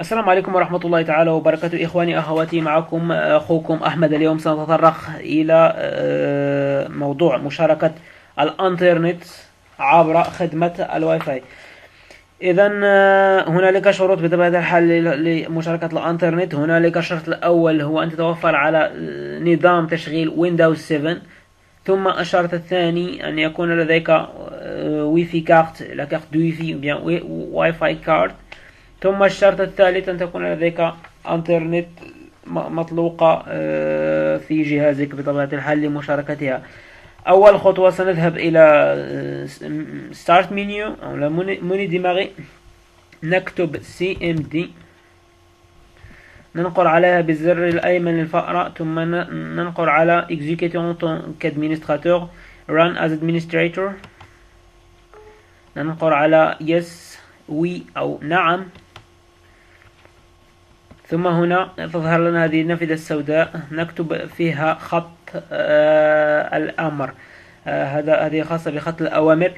السلام عليكم ورحمة الله تعالى وبركاته، إخواني أخواتي، معكم أخوكم أحمد. اليوم سنتطرق إلى موضوع مشاركة الإنترنت عبر خدمة الواي فاي. إذا هنالك شروط بطبيعة الحال لمشاركة الإنترنت. هنالك الشرط الأول هو أن تتوفر على نظام تشغيل ويندوز 7. ثم الشرط الثاني أن يكون لديك واي في كارت، لا كارت دو واي في أو واي فاي كارت. ثم الشرط الثالث أن تكون لديك انترنت مطلوقة في جهازك بطبيعة الحال لمشاركتها. أول خطوة سنذهب إلى ستارت منيو أو مني دماغي، نكتب CMD، ننقر عليها بالزر الأيمن للفأرة، ثم ننقر على Execute en tant qu'administrateur Run as administrator، ننقر على Yes Oui أو نعم. ثم هنا تظهر لنا هذه النافذة السوداء، نكتب فيها خط الأمر. هذه خاصة بخط الأوامر.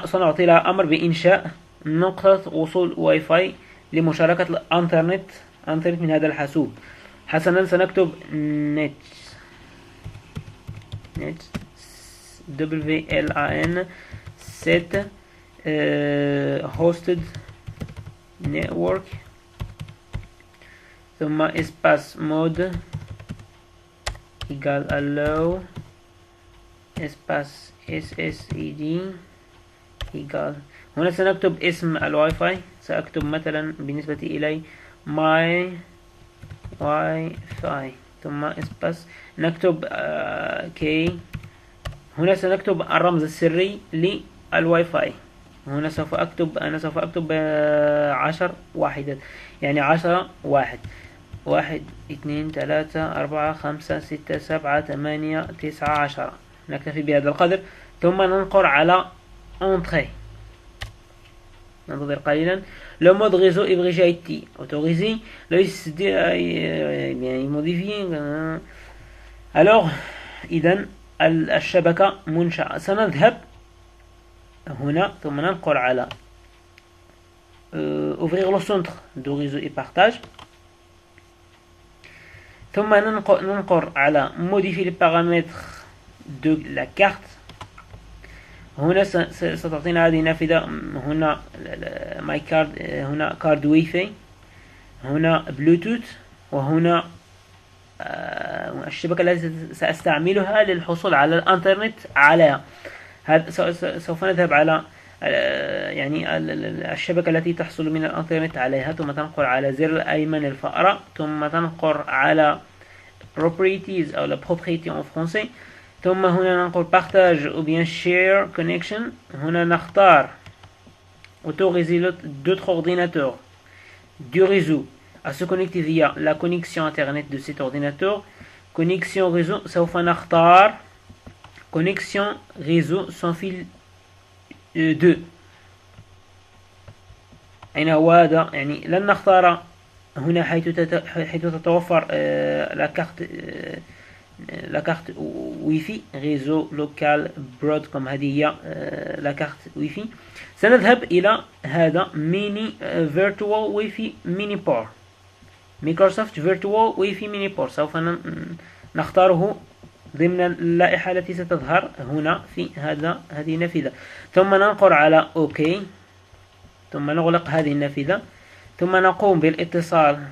سنعطي لها أمر بإنشاء نقطة وصول واي فاي لمشاركة الانترنت من هذا الحاسوب. حسنا، سنكتب نت WLAN set hosted network، ثم espace mode equal allow espace SSED equal. هنا سنكتب اسم الواي فاي، سأكتب مثلا بالنسبة إلي my واي فاي، ثم اسباس نكتب كي. هنا سنكتب الرمز السري للواي فاي. هنا سوف أكتب 10 وحدات، يعني 10 واحد، 1 2 3 4 5 6 7 8 9 10. نكتفي بهذا القدر، ثم ننقر على entrée. ننتظر قليلا. Le mode réseau est déjà été autorisé. Là, يعني modifié. Alors إذن الشبكة منشأة. سنذهب هنا ثم ننقر على ouvrir le centre de réseau et partage، ثم ننقر على modifier les paramètres de la carte. هنا ستعطينا هذه النافذة. هنا ماي كارد، هنا كارد واي فاي، هنا بلوتوث، وهنا الشبكة التي سأستعملها للحصول على الانترنت عليها. سوف نذهب على يعني الشبكة التي تحصل من الانترنت عليها، ثم تنقر على زر الأيمن الفأرة، ثم تنقر على properties أو la propriété en français، ثم هنا ننقل partage ou bien share connection. هنا نختار autoriser d'autres ordinateurs du réseau à se connecter via la connexion internet de cet ordinateur. connexion réseau سوف نختار connexion réseau sans fil 2. أين هو هذا؟ يعني لن نختار هنا حيث تتوفر لا كارت واي في ريزو لوكال برودكوم. هذه هي لا كارت واي في. سنذهب إلى هذا ميني فيرتوال واي في ميني بور، مايكروسوفت فيرتوال واي في ميني بور. سوف نختاره ضمن اللائحة التي ستظهر هنا في هذه النافذة، ثم ننقر على اوكي، ثم نغلق هذه النافذة، ثم نقوم بالاتصال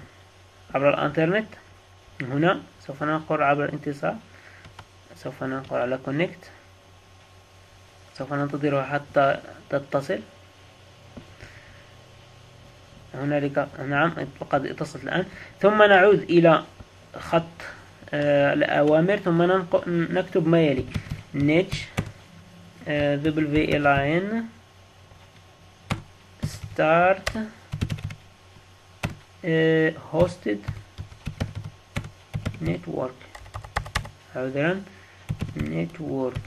عبر الانترنت. هنا سوف ننقر عبر الاتصال، سوف ننقر على كونكت، سوف ننتظرها حتى تتصل. هنالك نعم قد اتصلت الآن. ثم نعود إلى خط الأوامر، ثم نكتب ما يلي net WLAN start hosted network. عذرا network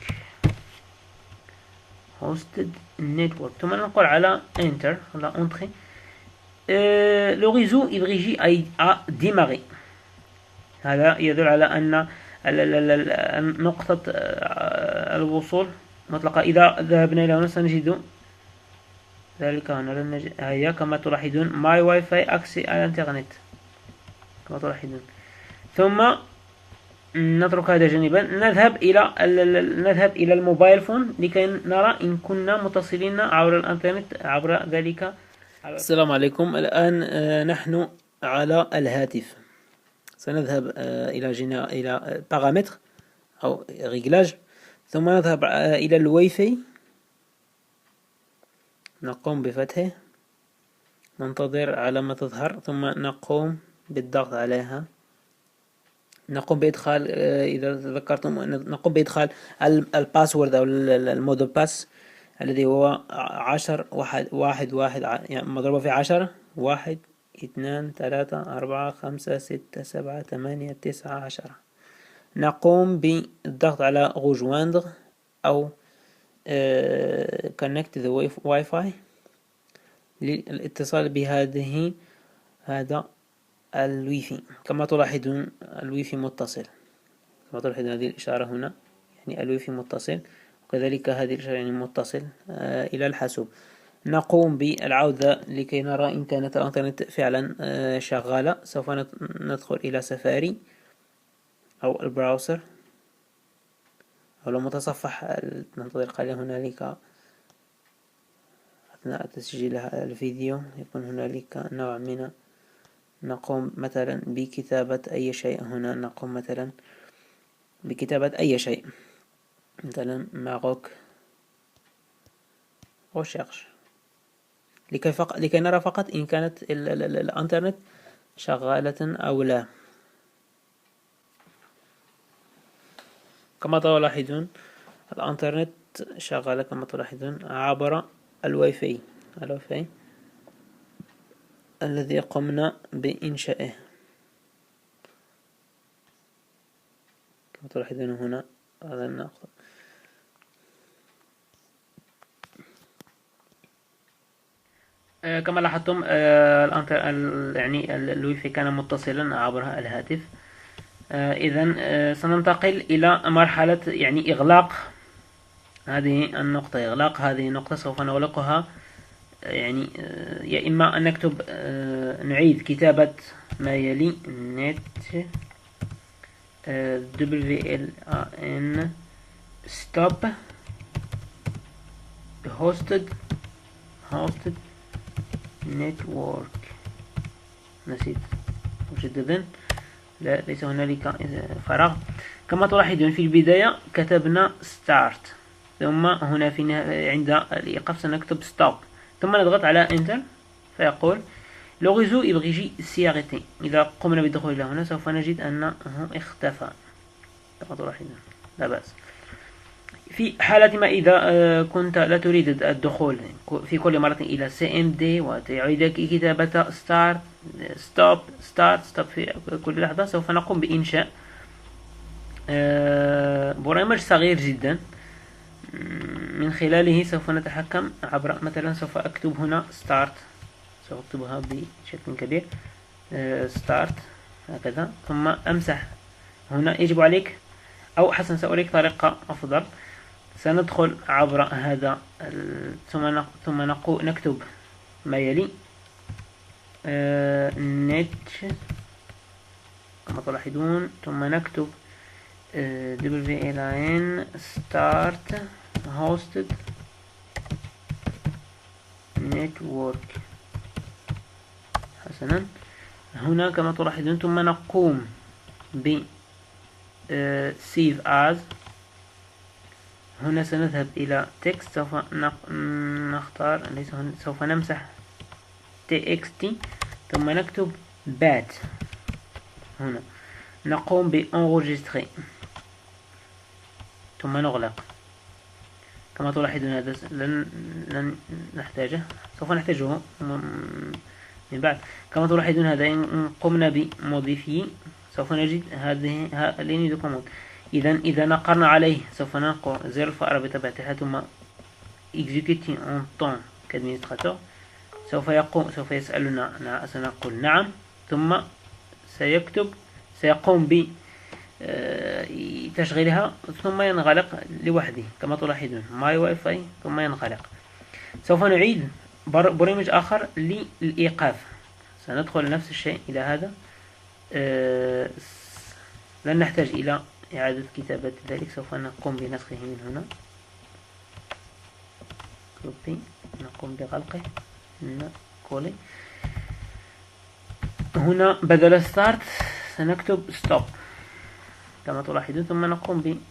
hosted network، ثم ننقل على enter على entrée. le réseau est régi à démarrer. هذا يدل على أن نقطة الوصول مطلقة. إذا ذهبنا إلى هنا سنجد ذلك هنا لن هيا كما تلاحظون ماي واي فاي أكسي على الانترنت كما تلاحظون. ثم نترك هذا جانبا، نذهب إلى الموبايل فون لكي نرى إن كنا متصلين عبر الانترنت عبر ذلك. السلام عليكم. الآن نحن على الهاتف. سنذهب إلى بارامتر أو ريجلاج، ثم نذهب إلى الواي فاي، نقوم بفتحه، ننتظر على ما تظهر، ثم نقوم بالضغط عليها، نقوم بإدخال إذا تذكرتم نقوم بإدخال الباسورد أو المودو باس الذي هو 10 واحد يعني مضروبة في 10 1 2 3 4 5 6 7 8 9 10. نقوم بالضغط على rejoindre أو connect the Wi-Fi للاتصال هذا الويفي. كما تلاحظون الويفي متصل، كما تلاحظون هذه الإشارة هنا يعني الويفي متصل، وكذلك هذه الإشارة يعني متصل إلى الحاسوب. نقوم بالعودة لكي نرى إن كانت الإنترنت فعلا شغالة. سوف ندخل إلى سفاري أو البراوزر أو المتصفح، ننتظر قليلا. هنالك أثناء تسجيل الفيديو يكون هنالك نوع من نقوم مثلا بكتابة أي شيء. هنا نقوم مثلا بكتابة أي شيء، مثلا ماروك recherche لكي نرى فقط إن كانت الإنترنت شغالة أو لا. كما تلاحظون الإنترنت شغالة كما تلاحظون عبر الواي فاي الذي قمنا بإنشائه. كما تلاحظون هنا هذا النقطة. كما لاحظتم يعني الواي فاي كان متصلا عبر الهاتف. إذن سننتقل إلى مرحلة يعني إغلاق هذه النقطة. إغلاق هذه النقطة سوف نغلقها، يعني يا إما أن نكتب نعيد كتابة ما يلي net WLAN stop hosted network. نسيت مجددا، لا ليس هنالك فراغ. كما تلاحظون في البداية كتبنا start، ثم هنا عند الإيقاف سنكتب stop، ثم نضغط على enter فيقول le réseau est s'arrêter. إذا قمنا بالدخول إلى هنا سوف نجد أنه اختفى كما تلاحظون، لا بأس. في حالة ما إذا كنت لا تريد الدخول في كل مرة إلى CMD وتعيد كتابة start stop في كل لحظة، سوف نقوم بإنشاء برنامج صغير جدا من خلاله سوف نتحكم عبر مثلا سوف أكتب هنا start، سوف أكتبها بشكل كبير start هكذا، ثم أمسح. هنا يجب عليك أو حسنا سأريك طريقة أفضل. سندخل عبر هذا ثم نكتب ما يلي net كما تلاحظون، ثم نكتب WLAN start hosted network. حسنا هنا كما تلاحظون، ثم نقوم ب save as. هنا سنذهب إلى text، سوف نختار سوف نمسح txt، ثم نكتب bat. هنا نقوم بenregistrer ثم نغلق. كما تلاحظون هذا لن نحتاجه، سوف نحتاجه من بعد. كما تلاحظون هذا إن قمنا بموديفي سوف نجد هذه لين دوكومنت. إذا نقرنا عليه سوف ننقر زر الفأرة بطبيعتها، ثم execute en temps qu'administrateur. سوف يسألنا، سنقول نعم، ثم سيقوم بتشغيلها ثم ينغلق لوحده كما تلاحظون ماي واي فاي ثم ينغلق. سوف نعيد برنامج آخر للإيقاف. سندخل نفس الشيء إلى هذا. لن نحتاج إلى إعادة كتابة ذلك، سوف نقوم بنسخه من هنا، كوبي، نقوم بغلقه، كولي. هنا بدل start سنكتب stop كما تلاحظون، ثم نقوم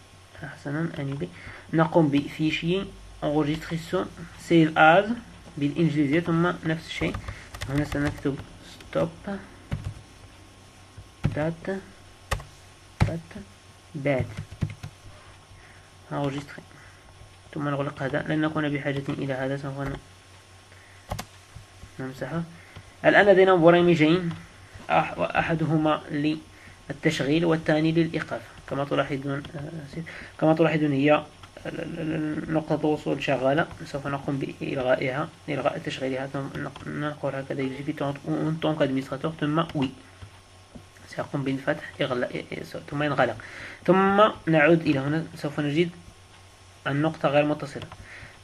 حسنا أنيبي، نقوم بفيشي enregistration save as بالإنجليزية، ثم نفس الشيء هنا سنكتب stop date bad enregistré، ثم نغلق هذا. لن نكون بحاجة إلى هذا، سوف نمسحه. الآن لدينا برامجين، أحدهما للتشغيل والثاني للإيقاف. كما تلاحظون هي نقطة وصول شغالة، سوف نقوم بإلغائها، إلغاء تشغيلها، ثم نقول هكذا يجب أن تنقل أدمنستراتور، ثم وي سيقوم بالفتح ثم ينغلق، ثم نعود إلى هنا. سوف نجد النقطة غير متصلة،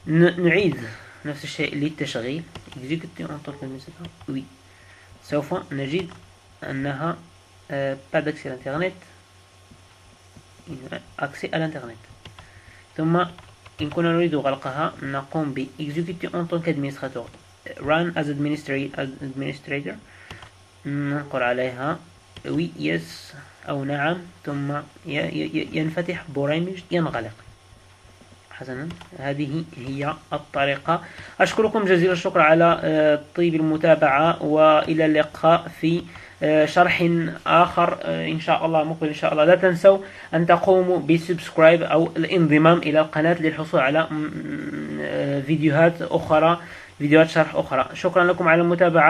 نعيد نفس الشيء للتشغيل، وي سوف نجد أنها pas d'accès à l'internet، accès à l'internet. ثم إن كنا نريد غلقها نقوم ب execute en tant qu'administrateur، run as administrator، ننقر عليها وي يس أو نعم، ثم ينفتح برامج ينغلق. حسنا، هذه هي الطريقة. أشكركم جزيل الشكر على طيب المتابعة، وإلى اللقاء في شرح آخر إن شاء الله مقبل إن شاء الله. لا تنسوا أن تقوموا بسبسكرايب أو الانضمام إلى القناة للحصول على فيديوهات أخرى، فيديوهات شرح أخرى. شكرا لكم على المتابعة.